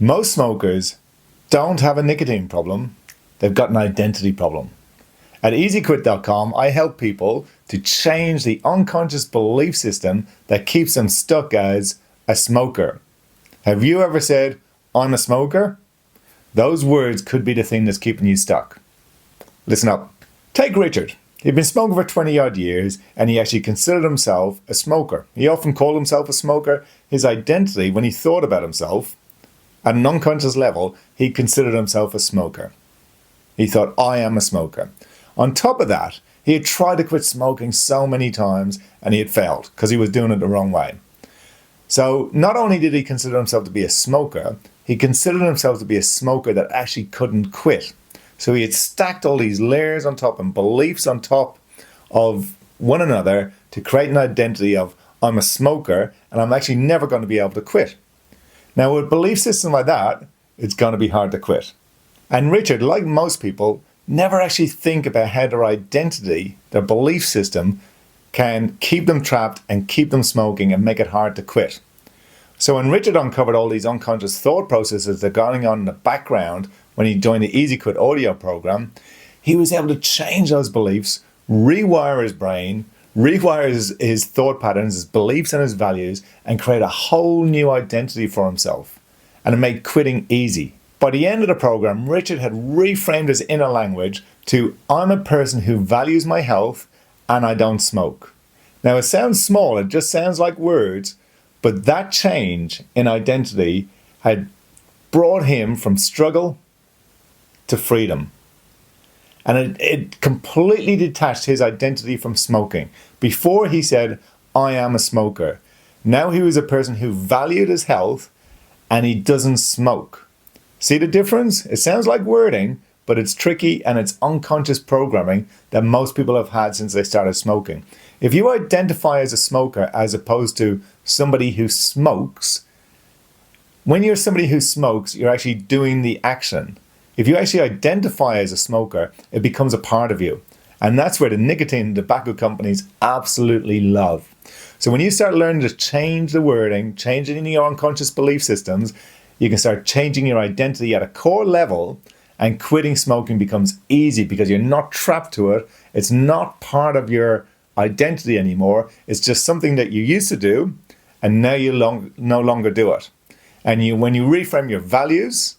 Most smokers don't have a nicotine problem, they've got an identity problem. At EasyQuit.com, I help people to change the unconscious belief system that keeps them stuck as a smoker. Have you ever said, "I'm a smoker"? Those words could be the thing that's keeping you stuck. Listen up. Take Richard. He'd been smoking for 20 odd years and he actually considered himself a smoker. He often called himself a smoker. His identity, when he thought about himself, at an unconscious level, he considered himself a smoker. He thought, "I am a smoker." On top of that, he had tried to quit smoking so many times and he had failed because he was doing it the wrong way. So not only did he consider himself to be a smoker, he considered himself to be a smoker that actually couldn't quit. So he had stacked all these layers on top and beliefs on top of one another to create an identity of, "I'm a smoker and I'm actually never going to be able to quit." Now with a belief system like that, it's going to be hard to quit. And Richard, like most people, never actually think about how their identity, their belief system, can keep them trapped and keep them smoking and make it hard to quit. So when Richard uncovered all these unconscious thought processes that are going on in the background when he joined the Easy Quit audio program, he was able to change those beliefs, rewire his brain, rewire his thought patterns, his beliefs and his values, and create a whole new identity for himself. And it made quitting easy. By the end of the program, Richard had reframed his inner language to, "I'm a person who values my health and I don't smoke." Now it sounds small, it just sounds like words, but that change in identity had brought him from struggle to freedom. And it completely detached his identity from smoking. Before he said, "I am a smoker." Now he was a person who valued his health and he doesn't smoke. See the difference? It sounds like wording, but it's tricky and it's unconscious programming that most people have had since they started smoking. If you identify as a smoker as opposed to somebody who smokes, when you're somebody who smokes, you're actually doing the action. If you actually identify as a smoker, it becomes a part of you. And that's where the nicotine tobacco companies absolutely love. So when you start learning to change the wording, changing your unconscious belief systems, you can start changing your identity at a core level, and quitting smoking becomes easy because you're not trapped to it. It's not part of your identity anymore. It's just something that you used to do and now you no longer do it. And when you reframe your values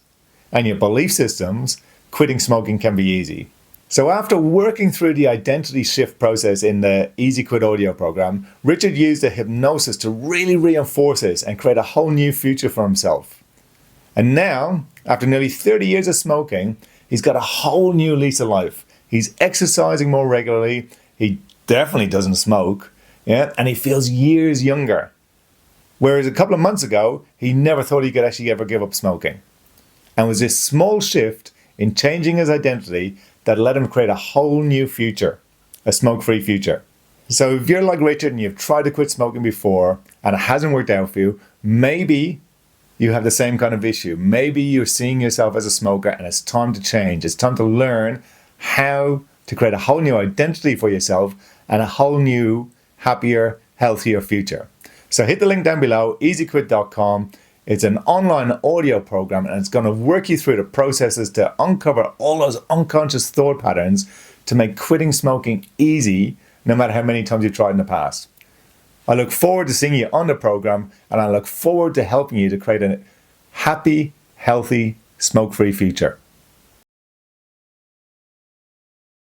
and your belief systems, quitting smoking can be easy. So after working through the identity shift process in the Easy Quit audio program, Richard used a hypnosis to really reinforce this and create a whole new future for himself. And now, after nearly 30 years of smoking, he's got a whole new lease of life. He's exercising more regularly. He definitely doesn't smoke. And he feels years younger. Whereas a couple of months ago, he never thought he could actually ever give up smoking. And it was this small shift in changing his identity that let him create a whole new future, a smoke-free future. So if you're like Richard and you've tried to quit smoking before and it hasn't worked out for you, maybe you have the same kind of issue. Maybe you're seeing yourself as a smoker and it's time to change. It's time to learn how to create a whole new identity for yourself and a whole new, happier, healthier future. So hit the link down below, easyquit.com. It's an online audio program and it's going to work you through the processes to uncover all those unconscious thought patterns to make quitting smoking easy, no matter how many times you've tried in the past. I look forward to seeing you on the program and I look forward to helping you to create a happy, healthy, smoke-free future.